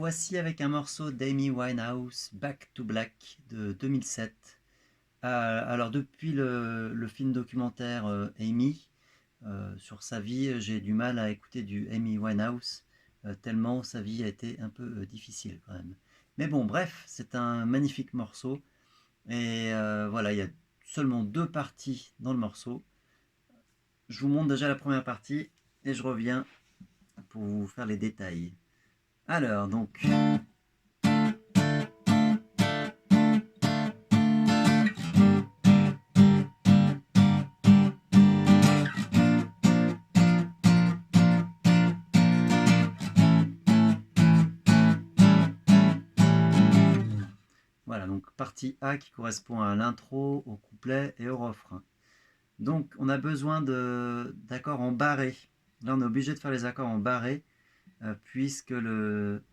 voici avec un morceau d'Amy Winehouse, Back to Black de 2007. Alors depuis le film documentaire Amy, sur sa vie, j'ai du mal à écouter du Amy Winehouse, tellement sa vie a été un peu difficile quand même. Mais bon, bref, c'est un magnifique morceau. Et voilà, il y a seulement 2 parties dans le morceau. Je vous montre déjà la première partie et je reviens pour vous faire les détails. Alors, donc... Voilà, donc partie A qui correspond à l'intro, au couplet et au refrain. Donc on a besoin d'accords en barré. Là on est obligé de faire les accords en barré puisque le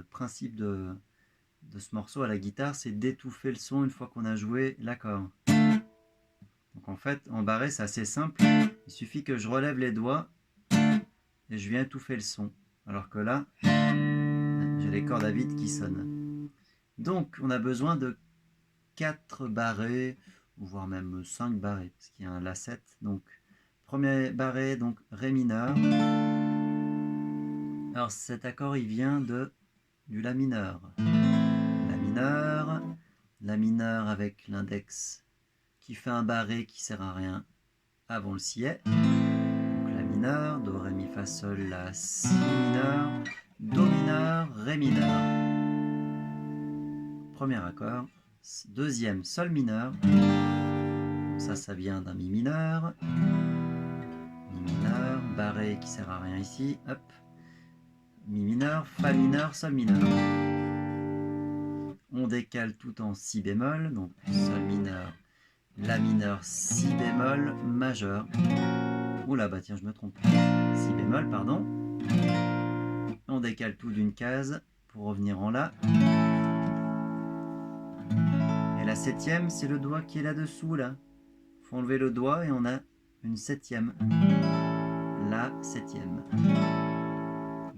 principe de ce morceau à la guitare c'est d'étouffer le son une fois qu'on a joué l'accord. Donc en fait en barré c'est assez simple, il suffit que je relève les doigts et je viens étouffer le son. Alors que là j'ai les cordes à vide qui sonnent. Donc on a besoin de 4 barrés, voire même 5 barrés, parce qu'il y a un La7. Donc, premier barré, donc Ré mineur. Alors cet accord, il vient du La mineur. La mineur avec l'index qui fait un barré qui sert à rien avant le siet. Donc La mineur, Do, Ré, Mi, Fa, Sol, La, Si mineur, Do mineur, Ré mineur. Premier accord. Deuxième, Sol mineur. Ça vient d'un Mi mineur. Mi mineur, barré qui sert à rien ici. Hop. Mi mineur, Fa mineur, Sol mineur. On décale tout en Si bémol. Donc Sol mineur, La mineur, Si bémol, majeur. Oula, bah tiens, je me trompe. Si bémol, pardon. On décale tout d'une case pour revenir en La. Et la septième, c'est le doigt qui est là-dessous, là. Faut enlever le doigt et on a une septième. La septième.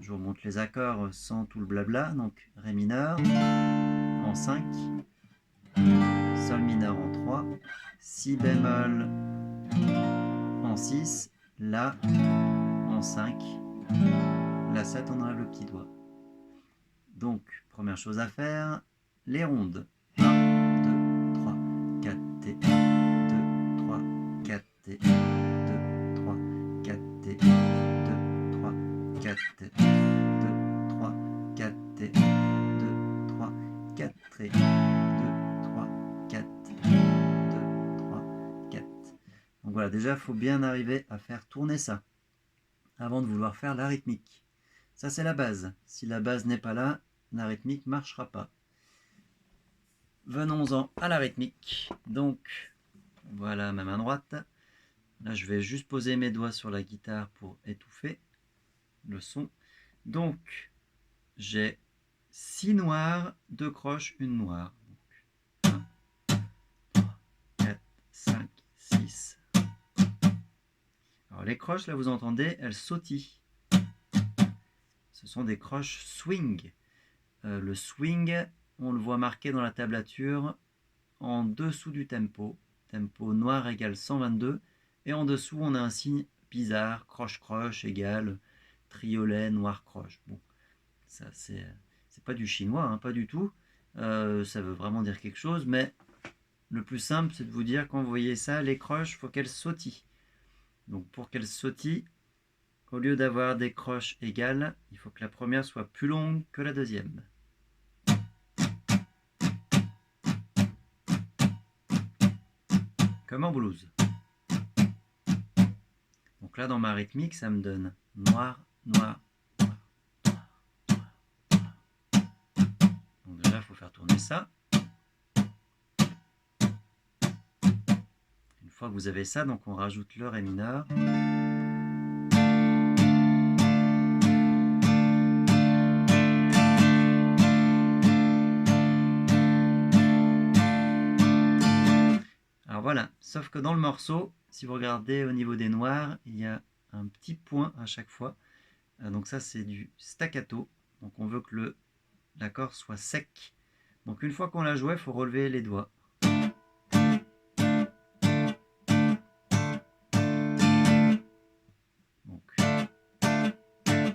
Je vous montre les accords sans tout le blabla. Donc Ré mineur en 5, Sol mineur en 3, Si bémol en 6, La en 5, La 7, on enlève le petit doigt. Donc, première chose à faire, les rondes. 1, 2, 3, 4 T, 1, 2, 3, 4 T, 2, 3, 4 T, 2, 3, 4 T, 2, 3, 4 T, 2, 3, 4 T, 2, 3, 4, 2, 3, 4. Donc voilà, déjà, il faut bien arriver à faire tourner ça avant de vouloir faire la rythmique. Ça, c'est la base. Si la base n'est pas là, la rythmique ne marchera pas. Venons-en à la rythmique. Donc, voilà ma main droite. Là, je vais juste poser mes doigts sur la guitare pour étouffer le son. Donc, j'ai 6 noirs, 2 croches, 1 noire. 1, 3, 4, 5, 6. Alors, les croches, là, vous entendez, elles sautillent. Ce sont des croches swing. Le swing, on le voit marqué dans la tablature en dessous du tempo. Tempo noir égale 122. Et en dessous, on a un signe bizarre, croche-croche égale triolet noir-croche. Bon, ça c'est pas du chinois, hein, pas du tout. Ça veut vraiment dire quelque chose, mais le plus simple, c'est de vous dire, quand vous voyez ça, les croches, il faut qu'elles sautillent. Donc pour qu'elles sautillent, au lieu d'avoir des croches égales, il faut que la première soit plus longue que la deuxième. Comme en blues. Donc là, dans ma rythmique, ça me donne noir, noir, noir, noir, noir. Donc déjà, il faut faire tourner ça. Une fois que vous avez ça, donc on rajoute le Ré mineur. Alors voilà, sauf que dans le morceau, si vous regardez au niveau des noirs, il y a un petit point à chaque fois. Donc ça, c'est du staccato. Donc on veut que le l'accord soit sec. Donc une fois qu'on l'a joué, il faut relever les doigts.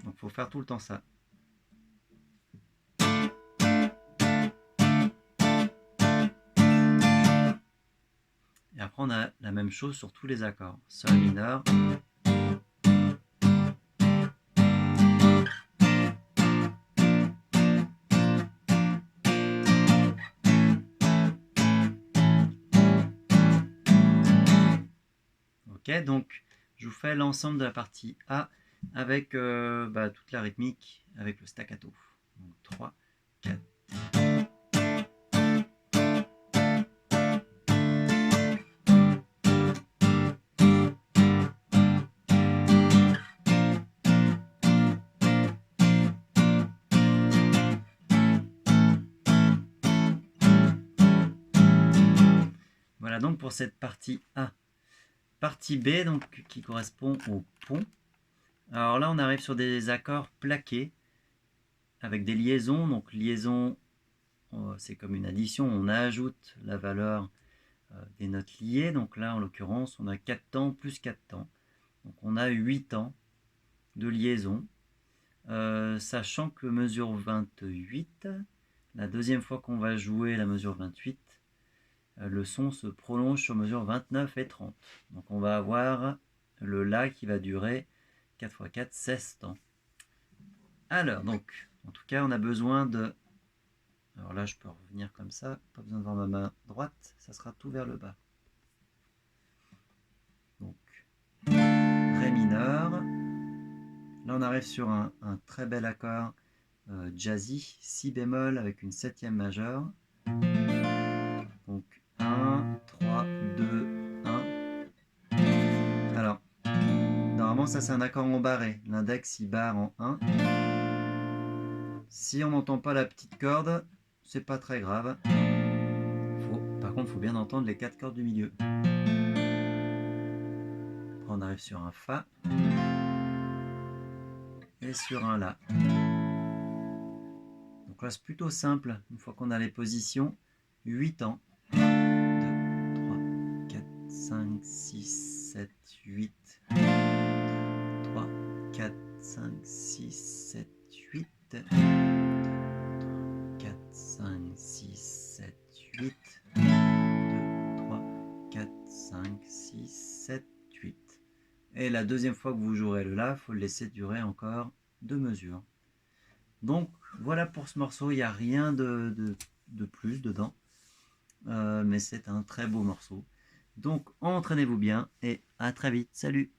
Donc faut faire tout le temps ça. Et après on a la même chose sur tous les accords. Sol mineur. Ok, donc je vous fais l'ensemble de la partie A avec toute la rythmique, avec le staccato. Donc 3, 4. Voilà donc pour cette partie A. Partie B, donc, qui correspond au pont. Alors là, on arrive sur des accords plaqués avec des liaisons. Donc liaison, c'est comme une addition, on ajoute la valeur des notes liées. Donc là, en l'occurrence, on a 4 temps plus 4 temps. Donc on a 8 temps de liaison. Sachant que mesure 28, la deuxième fois qu'on va jouer la mesure 28, le son se prolonge sur mesure 29 et 30. Donc on va avoir le La qui va durer 4 x 4, 16 temps. Alors, donc, en tout cas, on a besoin de... Alors là, je peux revenir comme ça, pas besoin de voir ma main droite, ça sera tout vers le bas. Donc, Ré mineur. Là, on arrive sur un très bel accord jazzy, Si bémol avec une septième majeure. Donc, 1, 3, 2, 1. Alors, normalement, ça c'est un accord en barré. L'index, il barre en 1. Si on n'entend pas la petite corde, c'est pas très grave. Par contre, il faut bien entendre les 4 cordes du milieu. Après, on arrive sur un Fa et sur un La. Donc là, c'est plutôt simple. Une fois qu'on a les positions, 8 temps. 2, 3, 4, 5, 6, 7, 8. 3, 4, 5, 6, 7, 8. 2, 3, 4, 5, 6, 7, 8. 2, 3, 4, 5, 6, 7, 8. Et la deuxième fois que vous jouerez le La, il faut le laisser durer encore 2 mesures. Donc voilà pour ce morceau, il n'y a rien de plus dedans. Mais c'est un très beau morceau. Donc entraînez-vous bien et à très vite. Salut!